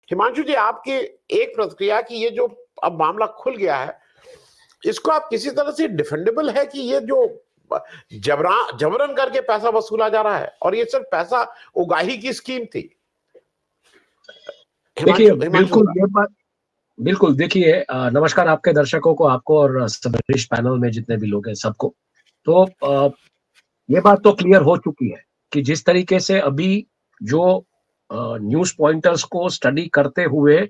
हिमांशु जी, आपकी एक प्रतिक्रिया कि ये जो अब मामला खुल गया है, इसको आप किसी तरह से डिफेंडेबल है कि ये जो जबरन करके पैसा वसूला जा रहा है और ये सिर्फ पैसा उगाही की स्कीम थी? देखिए, बिल्कुल देखिए, नमस्कार आपके दर्शकों को, आपको और वरिष्ठ पैनल में जितने भी लोग हैं सबको। तो ये बात तो क्लियर हो चुकी है कि जिस तरीके से अभी जो न्यूज पॉइंटर्स को स्टडी करते हुए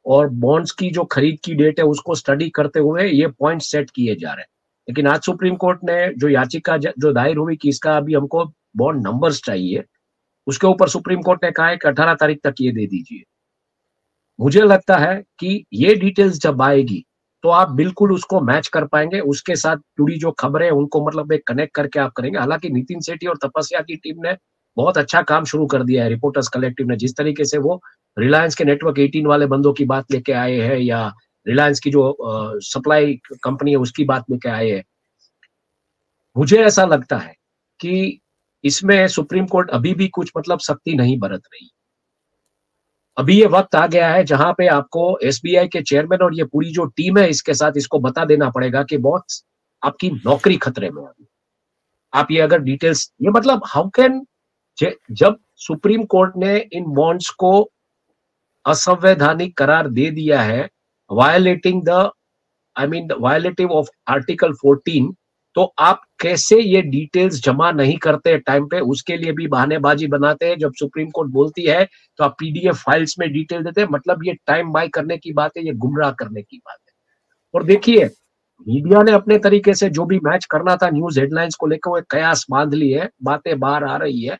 और बॉन्ड्स की जो खरीद की डेट है उसको स्टडी करते हुए ये पॉइंट सेट किए जा रहे हैं। लेकिन आज सुप्रीम कोर्ट ने जो याचिका जो दायर हुई कि इसका अभी हमको बॉन्ड नंबर्स चाहिए, उसके ऊपर सुप्रीम कोर्ट ने कहा है कि 18 तारीख तक ये दे दीजिए। मुझे लगता है कि ये डिटेल्स जब आएगी तो आप बिल्कुल उसको मैच कर पाएंगे, उसके साथ जुड़ी जो खबरें उनको मतलब एक कनेक्ट करके आप करेंगे। हालांकि नितिन सेठी और तपस्या की टीम ने बहुत अच्छा काम शुरू कर दिया है, रिपोर्टर्स कलेक्टिव ने, जिस तरीके से वो रिलायंस के नेटवर्क 18 वाले बंदों की बात लेके आए हैं या रिलायंस की जो सप्लाई कंपनी है उसकी बात लेके आए हैं। मुझे ऐसा लगता है कि इसमें सुप्रीम कोर्ट अभी भी कुछ मतलब सख्ती नहीं बरत रही। अभी ये वक्त आ गया है जहां पे आपको एसबीआई के चेयरमैन और ये पूरी जो टीम है इसके साथ इसको बता देना पड़ेगा कि बॉस आपकी नौकरी खतरे में है। आप ये अगर डिटेल्स, ये मतलब हाउ कैन, जब सुप्रीम कोर्ट ने इन बॉन्ड्स को असंवैधानिक करार दे दिया है, violating the violative of article 14, तो आप कैसे ये डिटेल्स जमा नहीं करते टाइम पे? उसके लिए भी बहानेबाजी बनाते हैं। जब सुप्रीम कोर्ट बोलती है तो आप पीडीएफ फाइल्स में डिटेल देते हैं। मतलब ये टाइम बाय करने की बात है, ये गुमराह करने की बात है। और देखिए, मीडिया ने अपने तरीके से जो भी मैच करना था न्यूज हेडलाइंस को लेकर वो कयास बांध ली है, बातें बाहर आ रही है।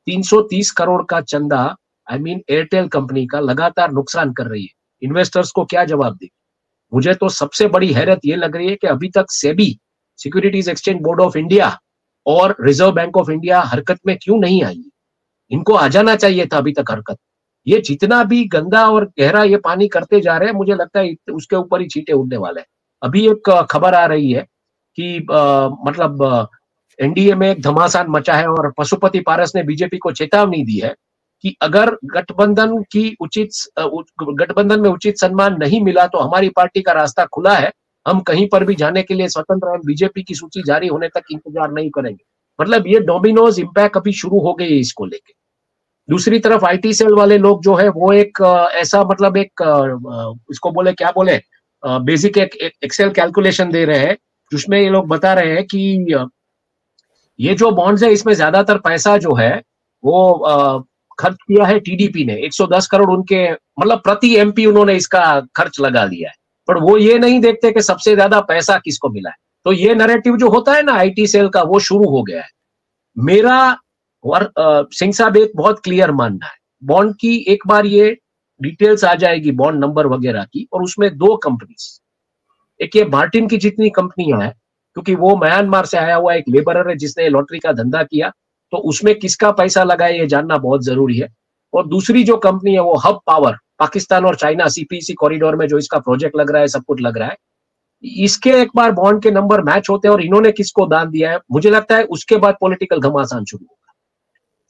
330 करोड़ का चंदा एयरटेल कंपनी का लगातार नुकसान कर रही है। इन्वेस्टर्स को क्या जवाब दे? मुझे तो सबसे बड़ी हैरत ये लग रही है कि अभी तक SEBI, securities exchange board of India और रिजर्व बैंक ऑफ इंडिया हरकत में क्यों नहीं आई? इनको आ जाना चाहिए था अभी तक हरकत। ये जितना भी गंदा और गहरा ये पानी करते जा रहे हैं, मुझे लगता है उसके ऊपर ही छींटे उड़ने वाले हैं। अभी एक खबर आ रही है कि मतलब एनडीए में एक घमासान मचा है और पशुपति पारस ने बीजेपी को चेतावनी दी है कि अगर गठबंधन में उचित सम्मान नहीं मिला तो हमारी पार्टी का रास्ता खुला है, हम कहीं पर भी जाने के लिए स्वतंत्र हैं, बीजेपी की सूची जारी होने तक इंतजार नहीं करेंगे। मतलब ये डोमिनोज इम्पैक्ट अभी शुरू हो गई है इसको लेके। दूसरी तरफ आईटी सेल वाले लोग जो है वो एक ऐसा मतलब एक इसको बोले क्या बोले, बेसिक एक एक्सेल कैलकुलेशन दे रहे हैं जिसमें ये लोग बता रहे हैं कि ये जो बॉन्ड्स है इसमें ज्यादातर पैसा जो है वो खर्च किया है टीडीपी ने। 110 करोड़ उनके मतलब प्रति एमपी उन्होंने इसका खर्च लगा लिया है। पर वो ये नहीं देखते कि सबसे ज्यादा पैसा किसको मिला है। तो ये नैरेटिव जो होता है ना आईटी सेल का, वो शुरू हो गया है। मेरा और सिंह साहब एक बहुत क्लियर मानना है, बॉन्ड की एक बार ये डिटेल्स आ जाएगी बॉन्ड नंबर वगैरह की, और उसमें दो कंपनीज, एक ये मार्टिन की जितनी कंपनियां हैं, क्योंकि वो म्यांमार से आया हुआ एक लेबरर है जिसने लॉटरी का धंधा किया, तो उसमें किसका पैसा लगा है ये जानना बहुत जरूरी है। और दूसरी जो कंपनी है वो हब पावर, पाकिस्तान और चाइना सीपीसी कॉरिडोर में जो इसका प्रोजेक्ट लग रहा है, सब कुछ लग रहा है, इसके एक बार बॉन्ड के नंबर मैच होते हैं और इन्होंने किसको दान दिया है, मुझे लगता है उसके बाद पॉलिटिकल घमासान शुरू होगा।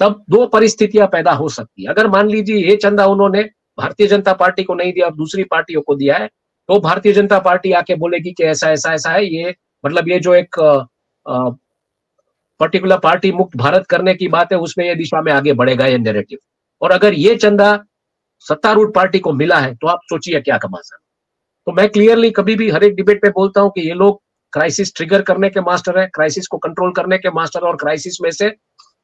तब दो परिस्थितियां पैदा हो सकती है। अगर मान लीजिए ये चंदा उन्होंने भारतीय जनता पार्टी को नहीं दिया और दूसरी पार्टियों को दिया है, तो भारतीय जनता पार्टी आके बोलेगी कि ऐसा ऐसा ऐसा है, ये मतलब ये जो एक पर्टिकुलर पार्टी मुक्त भारत करने की बात है उसमें ये दिशा में आगे बढ़ेगा ये नैरेटिव। और अगर ये चंदा सत्तारूढ़ पार्टी को मिला है तो आप सोचिए क्या घमासान। तो मैं क्लियरली कभी भी हर एक डिबेट पे बोलता हूं कि ये लोग क्राइसिस ट्रिगर करने के मास्टर है, क्राइसिस को कंट्रोल करने के मास्टर, और क्राइसिस में से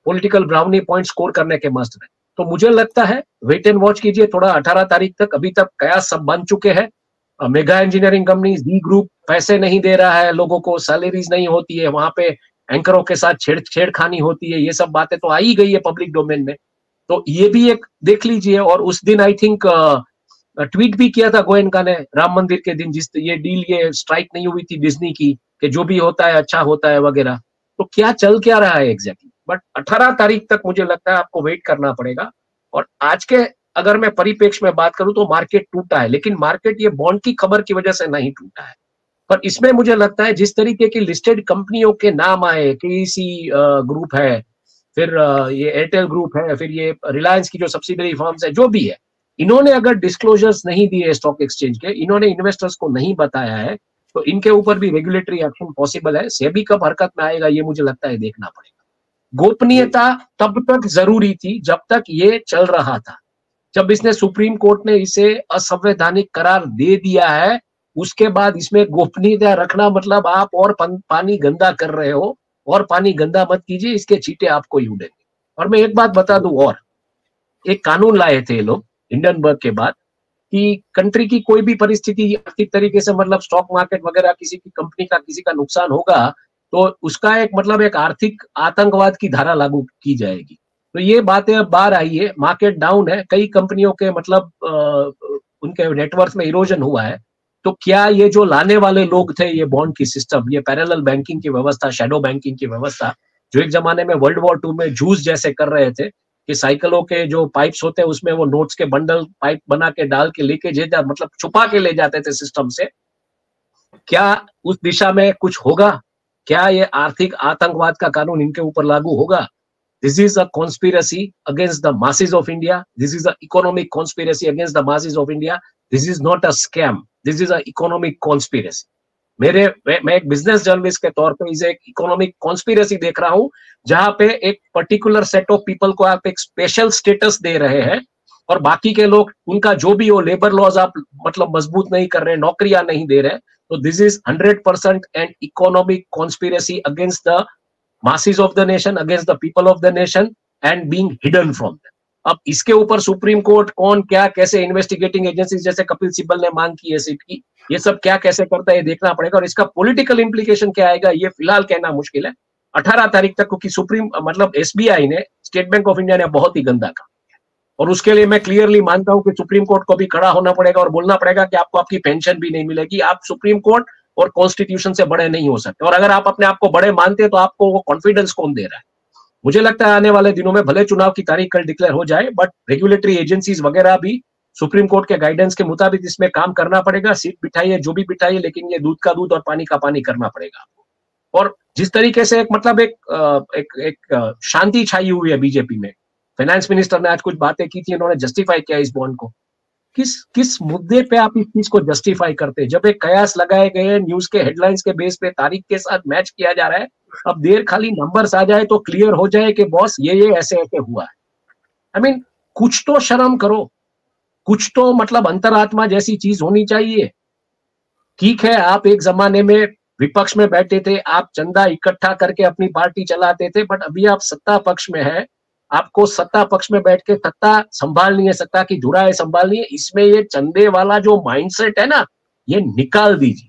पॉलिटिकल ब्राउनी पॉइंट स्कोर करने के मास्टर है। तो मुझे लगता है वेट एंड वॉच कीजिए थोड़ा। 18 तारीख तक, अभी तक कयास सब बन चुके हैं। Mega engineering company D group पैसे नहीं दे रहा है लोगों को, सैलरीज नहीं होती है, वहां पे एंकरों के साथ छेड़खानी होती है, ये सब बातें तो आ ही गई है पब्लिक डोमेन में। तो ये भी एक देख लीजिए। और उस दिन आई थिंक ट्वीट भी किया था गोयनका ने राम मंदिर के दिन, जिस ये डील ये स्ट्राइक नहीं हुई थी डिज्नी की कि जो भी होता है अच्छा होता है वगैरह। तो क्या चल क्या रहा है एग्जैक्टली? बट 18 तारीख तक मुझे लगता है आपको वेट करना पड़ेगा। और आज के अगर मैं परिप्रेक्ष्य में बात करूं तो मार्केट टूटा है, लेकिन मार्केट ये बॉन्ड की खबर की वजह से नहीं टूटा है। पर इसमें मुझे लगता है जिस तरीके की लिस्टेड कंपनियों के नाम आए, केईसी ग्रुप है, फिर ये एयरटेल ग्रुप है, फिर ये रिलायंस की जो सब्सिडरी फर्म्स है, जो भी है, इन्होंने अगर डिस्क्लोजर्स नहीं दिए स्टॉक एक्सचेंज के, इन्होंने इन्वेस्टर्स को नहीं बताया है, तो इनके ऊपर भी रेगुलेटरी एक्शन पॉसिबल है। सेबी कब हरकत में आएगा ये मुझे लगता है देखना पड़ेगा। गोपनीयता तब तक जरूरी थी जब तक ये चल रहा था। जब इसने सुप्रीम कोर्ट ने इसे असंवैधानिक करार दे दिया है, उसके बाद इसमें गोपनीयता रखना मतलब आप और पानी गंदा कर रहे हो, और पानी गंदा मत कीजिए, इसके चीटे आपको ही उड़ेंगे। और मैं एक बात बता दूं, और एक कानून लाए थे ये लोग हिंडनबर्ग के बाद कि कंट्री की कोई भी परिस्थिति आर्थिक तरीके से, मतलब स्टॉक मार्केट वगैरह, किसी की कंपनी का किसी का नुकसान होगा तो उसका एक मतलब एक आर्थिक आतंकवाद की धारा लागू की जाएगी। तो ये बातें अब बाहर आई है, मार्केट डाउन है, कई कंपनियों के मतलब उनके नेटवर्क में इरोजन हुआ है। तो क्या ये जो लाने वाले लोग थे, ये बॉन्ड की सिस्टम, ये पैरेलल बैंकिंग की व्यवस्था, शैडो बैंकिंग की व्यवस्था, जो एक जमाने में वर्ल्ड वॉर 2 में जूस जैसे कर रहे थे कि साइकिलों के जो पाइप्स होते हैं उसमें वो नोट्स के बंडल पाइप बना के डाल के लेके जाते, मतलब छुपा के ले जाते थे सिस्टम से, क्या उस दिशा में कुछ होगा? क्या ये आर्थिक आतंकवाद का कानून इनके ऊपर लागू होगा? This is a conspiracy against the masses of India. This is an economic conspiracy against the masses of India. This is not a scam. This is an economic conspiracy. मैं एक बिजनेस जर्नलिस्ट के तौर पे इसे एक economic conspiracy देख रहा हूं, जहां पे एक पर्टिकुलर सेट ऑफ पीपल को आप एक स्पेशल स्टेटस दे रहे हैं, और बाकी के लोग उनका जो भी हो, लेबर लॉज आप मतलब मजबूत नहीं कर रहे, नौकरियां नहीं दे रहे। तो this is 100% an economic conspiracy against the masses of the nation, against the people of the nation, and being hidden from them. अब इसके ऊपर सुप्रीम कोर्ट कौन क्या कैसे, इन्वेस्टिगेटिंग एजेंसीज जैसे कपिल सिब्बल ने मांग की है सिट की, ये सब क्या कैसे करता है ये देखना पड़ेगा, और इसका पॉलिटिकल इंप्लीकेशन क्या आएगा ये फिलहाल कहना मुश्किल है। 18 तारीख तक, क्योंकि सुप्रीम मतलब एसबीआई ने, स्टेट बैंक ऑफ इंडिया ने बहुत ही गंदा काम, और उसके लिए मैं क्लियरली मानता हूं कि सुप्रीम कोर्ट को भी खड़ा होना पड़ेगा और बोलना पड़ेगा कि आपको आपकी पेंशन भी नहीं मिलेगी, आप सुप्रीम कोर्ट और कॉन्स्टिट्यूशन से बड़े नहीं हो सकते। और अगर आप अपने आप को बड़े मानते हैं तो आपको वो कॉन्फिडेंस कौन दे रहा है? मुझे लगता है आने वाले दिनों में भले चुनाव की तारीख कल डिक्लेयर हो जाए, बट रेगुलेटरी एजेंसीज वगैरह भी सुप्रीम कोर्ट के गाइडेंस के मुताबिक इसमें काम करना पड़ेगा। सीट बिठाइए जो भी बिठाइए, लेकिन ये दूध का दूध और पानी का पानी करना पड़ेगा आपको। और जिस तरीके से एक मतलब एक शांति छाई हुई है बीजेपी में, फाइनेंस मिनिस्टर ने आज कुछ बातें की थी, उन्होंने जस्टिफाई किया इस बॉन्ड को। किस मुद्दे पे आप इस चीज को जस्टिफाई करते हैं? जब एक कयास लगाए गए, न्यूज के हेडलाइंस के बेस पे तारीख के साथ मैच किया जा रहा है, अब देर खाली नंबर्स आ जाए तो क्लियर हो जाए कि बॉस ये ऐसे ऐसे हुआ है। आई मीन कुछ तो शर्म करो, कुछ तो मतलब अंतरात्मा जैसी चीज होनी चाहिए। ठीक है, आप एक जमाने में विपक्ष में बैठे थे, आप चंदा इकट्ठा करके अपनी पार्टी चलाते थे, बट अभी आप सत्ता पक्ष में है, आपको सत्ता पक्ष में बैठ के सत्ता संभालनी है, सत्ता की धुराएं संभालनी है। इसमें ये चंदे वाला जो माइंडसेट है ना, ये निकाल दीजिए।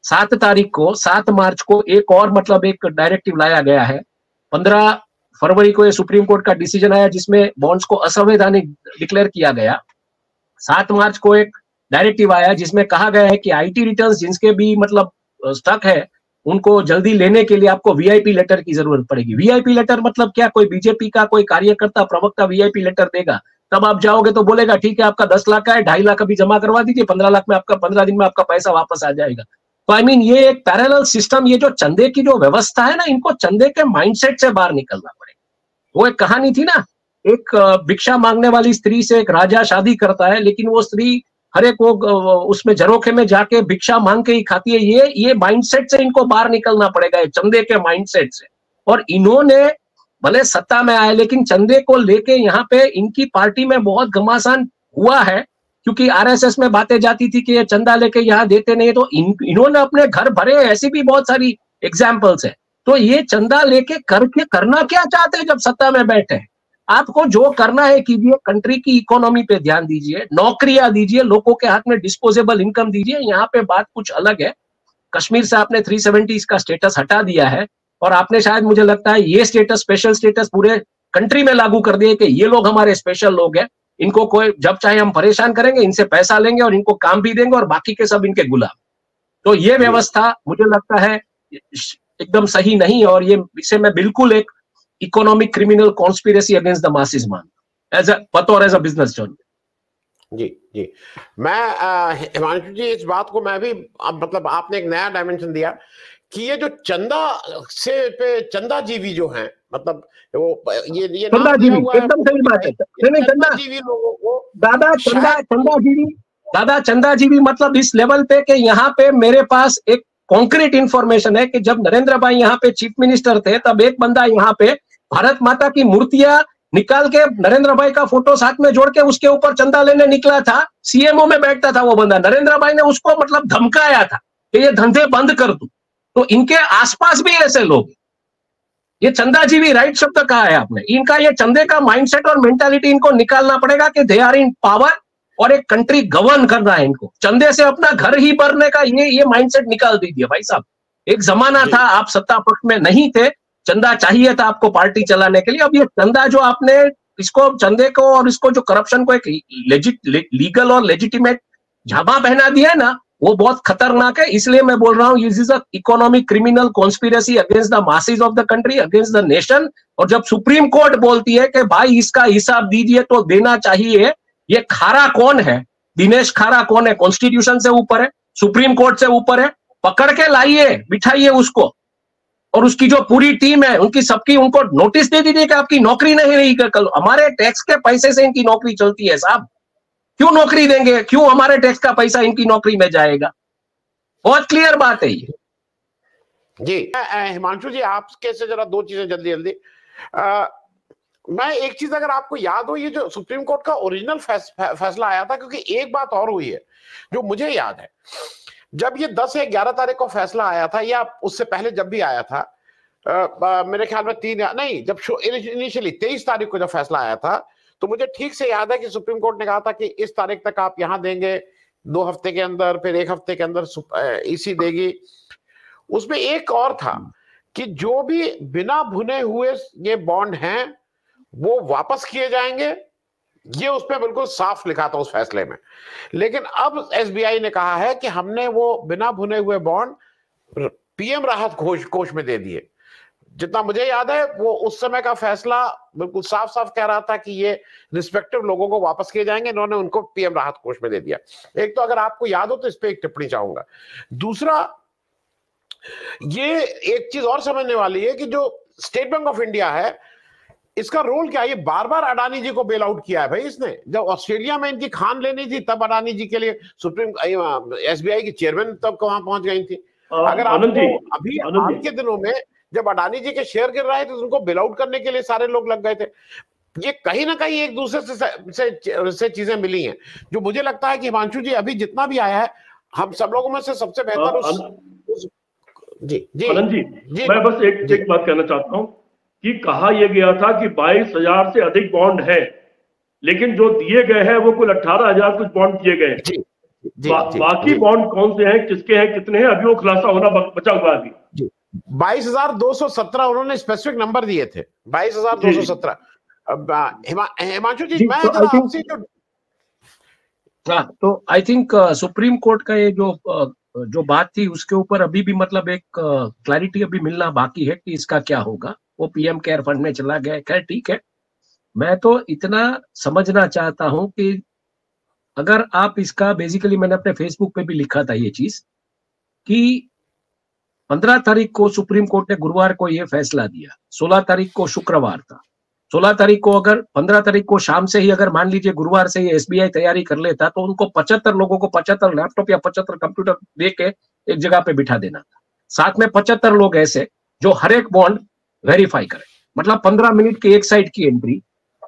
7 मार्च को एक और मतलब एक डायरेक्टिव लाया गया है। 15 फरवरी को ये सुप्रीम कोर्ट का डिसीजन आया जिसमें बॉन्ड्स को असंवैधानिक डिक्लेयर किया गया। 7 मार्च को एक डायरेक्टिव आया जिसमें कहा गया है कि आईटी रिटर्न्स जिनके भी मतलब स्टॉक है, उनको जल्दी लेने के लिए आपको वीआईपी लेटर की जरूरत पड़ेगी। वीआईपी लेटर मतलब क्या? कोई बीजेपी का कोई कार्यकर्ता प्रवक्ता वीआईपी लेटर देगा, तब आप जाओगे तो बोलेगा ठीक है आपका 10 लाख का है, 2.5 लाख अभी जमा करवा दीजिए, 15 लाख में आपका 15 दिन में आपका पैसा वापस आ जाएगा। तो आई मीन ये एक पैरेलल सिस्टम, ये जो चंदे की जो व्यवस्था है ना, इनको चंदे के माइंडसेट से बाहर निकलना पड़ेगा। वो एक कहानी थी ना, एक भिक्षा मांगने वाली स्त्री से एक राजा शादी करता है, लेकिन वो स्त्री हर एक वो उसमें झरोखे में जाके भिक्षा मांग के ही खाती है। ये माइंडसेट से इनको बाहर निकलना पड़ेगा, चंदे के माइंडसेट से। और इन्होंने भले सत्ता में आए, लेकिन चंदे को लेके यहाँ पे इनकी पार्टी में बहुत घमासान हुआ है, क्योंकि आरएसएस में बातें जाती थी कि ये चंदा लेके यहाँ देते नहीं, तो इन्होंने अपने घर भरे, ऐसी भी बहुत सारी एग्जाम्पल्स है। तो ये चंदा लेके करके करना क्या चाहते हैं जब सत्ता में बैठे हैं? आपको जो करना है कीजिए, कंट्री की इकोनॉमी पे ध्यान दीजिए, नौकरियां दीजिए, लोगों के हाथ में डिस्पोजेबल इनकम दीजिए। यहाँ पे बात कुछ अलग है। कश्मीर से आपने 370 का स्टेटस हटा दिया है, और आपने शायद मुझे लगता है ये स्टेटस, स्पेशल स्टेटस पूरे कंट्री में लागू कर दिए कि ये लोग हमारे स्पेशल लोग हैं, इनको कोई जब चाहे हम परेशान करेंगे, इनसे पैसा लेंगे और इनको काम भी देंगे, और बाकी के सब इनके गुलाम। तो ये व्यवस्था मुझे लगता है एकदम सही नहीं, और ये इसे मैं बिल्कुल एक economic criminal conspiracy against the masses मानता, एज अ बतौर एज अ बिजनेस जर्नलिस्ट। जी मैं हिमांशु जी, इस बात को मैं भी मतलब आपने एक नया डायमेंशन दिया कि ये जो चंदा से पे चंदा जीवी जो हैं, मतलब वो ये चंदा जीवी, एकदम सही बात है। नहीं चंदा जीवी लोगों को दादा चंदा जीवी मतलब इस लेवल पे कि यहाँ पे मेरे पास एक कॉन्क्रीट इंफॉर्मेशन है कि जब नरेंद्र भाई यहाँ पे चीफ मिनिस्टर थे तब एक बंदा यहाँ पे भारत माता की मूर्तियां निकाल के नरेंद्र भाई का फोटो साथ में जोड़ के उसके ऊपर चंदा लेने निकला था, सीएमओ में बैठता था वो बंदा। नरेंद्र भाई ने उसको मतलब धमकाया था कि ये धंधे बंद कर दो। तो इनके आसपास भी ऐसे लोग, ये चंदा जीवी राइट शब्द कहा है आपने, इनका ये चंदे का माइंडसेट और मेंटालिटी इनको निकालना पड़ेगा कि दे आर इन पावर और एक कंट्री गवर्न करना है इनको। चंदे से अपना घर ही भरने का ये माइंडसेट निकाल दीजिए भाई साहब। एक जमाना था आप सत्ता पक्ष में नहीं थे, चंदा चाहिए था आपको पार्टी चलाने के लिए। अब ये चंदा जो आपने इसको चंदे को और इसको जो करप्शन को एक लीगल और लेजिटिमेट झाबा पहना दिया है ना, वो बहुत खतरनाक है। इसलिए मैं बोल रहा हूँ this is a economic criminal conspiracy against the masses of the country, against the nation. और जब सुप्रीम कोर्ट बोलती है कि भाई इसका हिसाब दीजिए तो देना चाहिए, ये खारा कौन है? दिनेश खारा कौन है? कॉन्स्टिट्यूशन से ऊपर है, सुप्रीम कोर्ट से ऊपर है। पकड़ के लाइए, बिठाइए उसको, और उसकी जो पूरी टीम है उनकी सबकी उनको नोटिस दे दीजिए कि आपकी नौकरी नहीं रही। कल हमारे टैक्स के पैसे से इनकी नौकरी चलती है साहब, क्यों नौकरी देंगे? क्यों हमारे टैक्स का पैसा इनकी नौकरी में जाएगा? बहुत क्लियर बात है ये। जी हिमांशु जी, आपके से जरा दो चीजें जल्दी जल्दी। मैं एक चीज अगर आपको याद हो, ये जो सुप्रीम कोर्ट का ओरिजिनल फैसला आया था, क्योंकि एक बात और हुई है जो मुझे याद है, जब ये 10 या 11 तारीख को फैसला आया था, या उससे पहले जब भी आया था, मेरे ख्याल में जब इनिशियली 23 तारीख को जब फैसला आया था, तो मुझे ठीक से याद है कि सुप्रीम कोर्ट ने कहा था कि इस तारीख तक आप यहां देंगे, 2 हफ्ते के अंदर, फिर 1 हफ्ते के अंदर ईसी देगी। उसमें एक और था कि जो भी बिना भुने हुए ये बॉन्ड हैं वो वापस किए जाएंगे, ये उसमें बिल्कुल साफ लिखा था उस फैसले में। लेकिन अब एसबीआई ने कहा है कि हमने वो बिना भुने हुए बॉन्ड पीएम राहत कोष में दे दिए। जितना मुझे याद है वो उस समय का फैसला बिल्कुल साफ साफ कह रहा था कि ये रिस्पेक्टिव लोगों को वापस किए जाएंगे, इन्होंने उनको पीएम राहत कोष में दे दिया। एक तो अगर आपको याद हो तो इस पे एक टिप्पणी चाहूंगा। दूसरा, ये एक चीज और समझने वाली है कि जो स्टेट बैंक ऑफ इंडिया है, इसका रोल क्या है? ये बार बार अडानी जी को बेल आउट किया है भाई इसने। जब ऑस्ट्रेलिया में इनकी खान लेनी थी तब अडानी जी के लिए एसबीआई की चेयरमैन तब वहां पहुंच गई थी। अगर आपको अभी हाल के दिनों में जब अडानी जी के शेयर गिर रहे थे तो उनको बेल आउट करने के लिए सारे लोग लग गए थे। ये कहीं ना कहीं एक दूसरे से चीजें मिली हैं, जो मुझे लगता है कि हिमांशु जी अभी जितना भी आया है, हम सब लोगों में से सबसे बेहतर जी आनंद जी, मैं बस एक बात कहना चाहता हूं कि कहा यह गया था कि 22,000 से अधिक बॉन्ड है, लेकिन जो दिए गए हैं वो कुल 18,000 कुछ बॉन्ड दिए गए हैं। बाकी बॉन्ड कौन से हैं, किसके हैं, कितने हैं, अभी वो खुलासा होना बचा हुआ है अभी। 22,217 उन्होंने स्पेसिफिक नंबर दिए थे, 22,217। हिमांशु जी, मैं आपसे तो आई थिंक सुप्रीम कोर्ट का ये जो बात थी उसके ऊपर अभी भी मतलब एक क्लैरिटी अभी मिलना बाकी है कि इसका क्या होगा। वो पीएम केयर फंड में चला गया, खैर ठीक है। मैं तो इतना समझना चाहता हूं कि अगर आप इसका बेसिकली, मैंने अपने फेसबुक पे भी लिखा था ये चीज कि 15 तारीख को सुप्रीम कोर्ट ने गुरुवार को ये फैसला दिया, 16 तारीख को शुक्रवार था, 16 तारीख को अगर 15 तारीख को शाम से ही अगर मान लीजिए गुरुवार से ये एसबीआई तैयारी कर लेता तो उनको 75 लोगों को 75 लैपटॉप या 75 कंप्यूटर दे के एक जगह पे बिठा देना था। साथ में 75 लोग ऐसे जो हर एक बॉन्ड वेरीफाई करें, मतलब 15 मिनट की एक साइड की एंट्री,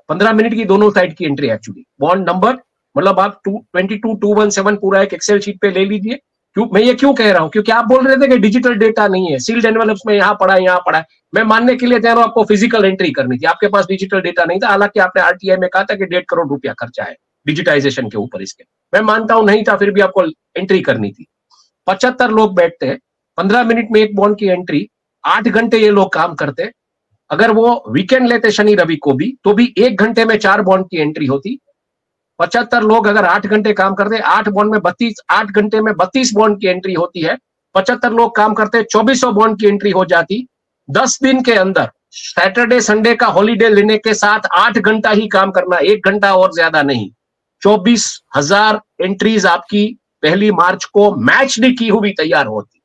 15 मिनट की दोनों साइड की एंट्री एक्चुअली, बॉन्ड नंबर मतलब आप 22,217 पूरा एक एक्सेल शीट पे ले लीजिए। क्यों मैं ये क्यों कह रहा हूं? क्योंकि आप बोल रहे थे कि डिजिटल डेटा नहीं है, सील्ड एनवेलप्स में यहाँ पड़ा है। मैं मानने के लिए तैयार हूं आपको फिजिकल एंट्री करनी थी, आपके पास डिजिटल डेटा नहीं था। हालांकि आपने आरटीआई में कहा था कि 1.5 करोड़ रुपया खर्चा है डिजिटाइजेशन के ऊपर, इसके मैं मानता हूं नहीं था, फिर भी आपको एंट्री करनी थी। 75 लोग बैठते हैं, 15 मिनट में एक बॉन्ड की एंट्री, 8 घंटे ये लोग काम करते। अगर वो वीकेंड लेते शनि रवि को भी, तो भी 1 घंटे में 4 बॉन्ड की एंट्री होती। 75 लोग अगर 8 घंटे काम करते, 8 घंटे में 32 बॉन्ड की एंट्री होती है। 75 लोग काम करते, 2400 बॉन्ड की एंट्री हो जाती। 10 दिन के अंदर सैटरडे संडे का हॉलीडे लेने के साथ 8 घंटा ही काम करना, 1 घंटा और ज्यादा नहीं। 24,000 एंट्रीज आपकी 1 मार्च को मैच नहीं की हुई तैयार होती।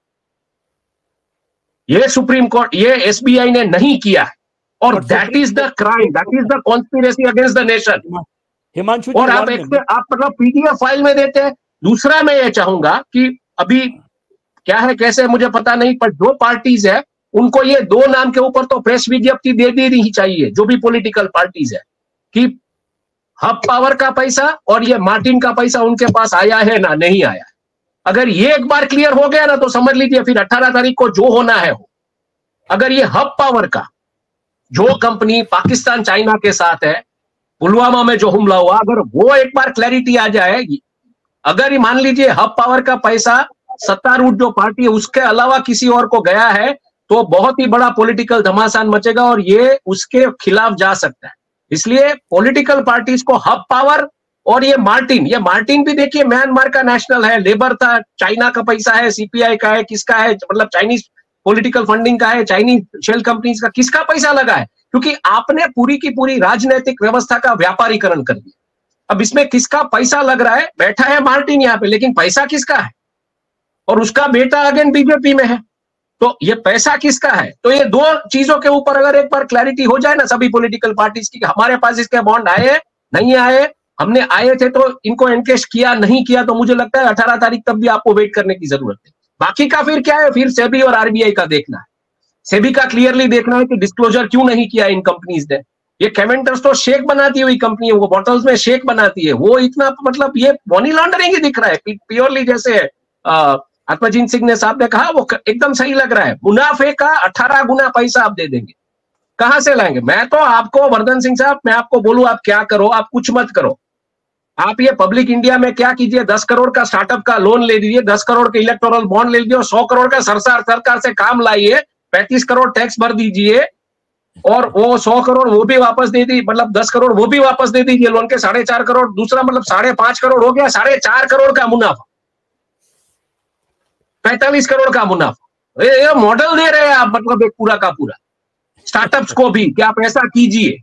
ये सुप्रीम कोर्ट, ये एसबीआई ने नहीं किया है, और that is the crime, that is the conspiracy against the nation. Himanshu, और आप मतलब पीडीएफ फाइल में देते हैं। दूसरा मैं ये चाहूंगा कि अभी क्या है कैसे मुझे पता नहीं, पर जो पार्टीज है उनको ये दो नाम के ऊपर तो प्रेस विज्ञप्ति दे देनी ही चाहिए, जो भी पॉलिटिकल पार्टीज है, कि हब पावर का पैसा और ये मार्टिन का पैसा उनके पास आया है ना नहीं आया। अगर ये एक बार क्लियर हो गया ना तो समझ लीजिए फिर 18 तारीख को जो होना है हो। अगर ये हब पावर का जो कंपनी पाकिस्तान चाइना के साथ है, पुलवामा में जो हमला हुआ, अगर वो एक बार क्लैरिटी आ जाए, अगर ये मान लीजिए हब पावर का पैसा सत्तारूढ़ जो पार्टी है उसके अलावा किसी और को गया है, तो बहुत ही बड़ा पॉलिटिकल घमासान मचेगा और ये उसके खिलाफ जा सकता है। इसलिए पॉलिटिकल पार्टीज को हब पावर और ये मार्टिन भी देखिए म्यांमार का नेशनल है, लेबर था, चाइना का पैसा है, सीपीआई का है, किसका है, मतलब चाइनीज पॉलिटिकल फंडिंग का है, चाइनीज शेल कंपनीज का, किसका पैसा लगा है? क्योंकि आपने पूरी की पूरी राजनीतिक व्यवस्था का व्यापारीकरण कर दिया। अब इसमें किसका पैसा लग रहा है? बैठा है मार्टिन यहाँ पे, लेकिन पैसा किसका है? और उसका बेटा अगेन बीजेपी में है, तो ये पैसा किसका है? तो ये दो चीजों के ऊपर अगर एक बार क्लैरिटी हो जाए ना सभी पॉलिटिकल पार्टीज की, हमारे पास इसके बॉन्ड आए नहीं आए, हमने आए थे तो इनको एनकेश किया नहीं किया, तो मुझे लगता है 18 तारीख तक भी आपको वेट करने की जरूरत है। बाकी का फिर क्या है, फिर सेबी और आरबीआई का देखना है। सेबी का क्लियरली देखना है कि डिस्क्लोजर क्यों नहीं किया इन कंपनीज ने। ये केवेंटर्स तो शेक बनाती हुई कंपनी है, वो बॉटल्स में शेक बनाती है, वो इतना मतलब ये मनी लॉन्ड्रिंग ही दिख रहा है प्योरली। जैसे आत्मजीत सिंह ने साहब ने कहा, वो एकदम सही लग रहा है। मुनाफे का 18 गुना पैसा आप दे देंगे, कहां से लाएंगे? मैं तो आपको वर्धन सिंह साहब, मैं आपको बोलूं आप क्या करो, आप कुछ मत करो। आप ये पब्लिक इंडिया में क्या कीजिए, 10 करोड़ का स्टार्टअप का लोन ले लीजिए, 10 करोड़ के इलेक्टोरल बॉन्ड ले लीजिए और 100 करोड़ का सरकार से काम लाइए, 35 करोड़ टैक्स भर दीजिए और वो 100 करोड़ वो भी वापस दे दी, मतलब 10 करोड़ वो भी वापस दे दीजिए लोन के, 4.5 करोड़, दूसरा मतलब 5.5 करोड़ हो गया, 4.5 करोड़ का मुनाफा, 45 करोड़ का मुनाफा। ये मॉडल दे रहे हैं आप, मतलब एक पूरा का पूरा स्टार्टअप्स को भी कि आप ऐसा कीजिए।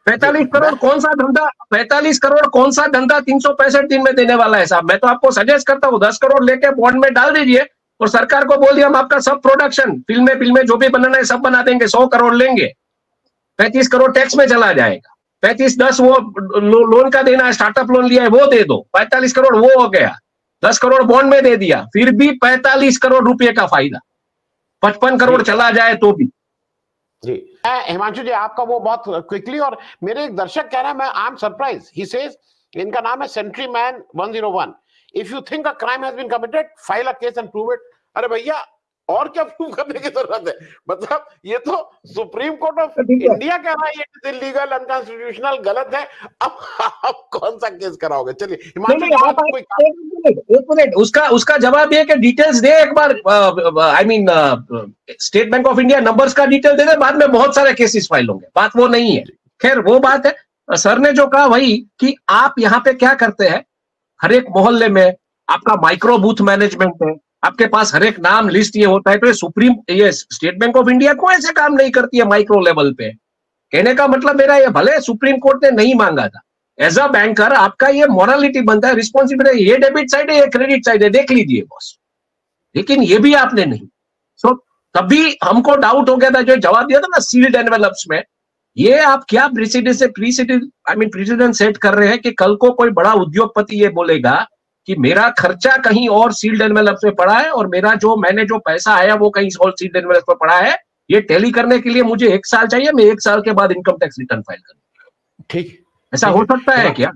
45 करोड़ कौन सा धंधा, 45 करोड़ कौन सा धंधा 365 दिन में देने वाला है साहब? मैं तो आपको सजेस्ट करता हूँ 10 करोड़ लेके बॉन्ड में डाल दीजिए और सरकार को बोल दिया हम आपका सब प्रोडक्शन, फिल्में जो भी बनाना है सब बना देंगे, 100 करोड़ लेंगे, 35 करोड़ टैक्स में चला जाएगा, 35-10 वो लोन का देना है, स्टार्टअप लोन लिया है वो दे दो, 45 करोड़ वो हो गया, 10 करोड़ बॉन्ड में दे दिया, फिर भी 45 करोड़ रुपए का फायदा, 55 करोड़ चला जाए तो भी। जी हिमांशु जी, आपका वो बहुत क्विकली, और मेरे एक दर्शक कह रहे हैं, मैं I am surprise, he says, इनका नाम है sentry man 101, if you think a crime has been committed file a case and prove it. अरे भैया और क्या प्रूव करने की जरूरत है? मतलब ये तो सुप्रीम कोर्ट ऑफ इंडिया कह रहा है ये इलीगल, अनकॉन्स्टिट्यूशनल, गलत है, अब आप कौन सा केस कराओगे? चलिए हिमांशु, एक मिनट, उसका जवाब ये कि डिटेल्स दे एक बार, I mean State Bank of India numbers का डिटेल दे दे, बाद में बहुत सारे केसेस फाइल होंगे, बात वो नहीं है। खैर वो बात है, सर ने जो कहा वही कि आप यहाँ पे क्या करते हैं, हर एक मोहल्ले में आपका माइक्रो बूथ मैनेजमेंट है, आपके पास हर एक नाम लिस्ट ये होता है, तो ये स्टेट बैंक ऑफ इंडिया को ऐसे काम नहीं करती है माइक्रो लेवल पे। कहने का मतलब मेरा ये, भले सुप्रीम कोर्ट ने नहीं मांगा था, एज अ बैंकर आपका ये मॉरलिटी बनता है, रिस्पॉन्सिबिलिटी, ये डेबिट साइड है, ये क्रेडिट साइड है, देख लीजिए बॉस, लेकिन ये भी आपने नहीं। सो तभी हमको डाउट हो गया था, जो जवाब दिया था ना सील्ड एनवेलप्स में, ये आप क्या प्रेसिडेंट सेट कर रहे हैं कि कल को कोई बड़ा उद्योगपति ये बोलेगा कि मेरा खर्चा कहीं और सील्ड एनवेलप्स में पड़ा है और मैंने जो पैसा आया वो कहीं और सील्ड एनवेलप्स में पड़ा है, ये टैली करने के लिए मुझे 1 साल चाहिए, मैं 1 साल के बाद इनकम टैक्स रिटर्न फाइल करूंगा। ठीक, ऐसा हो सकता है क्या?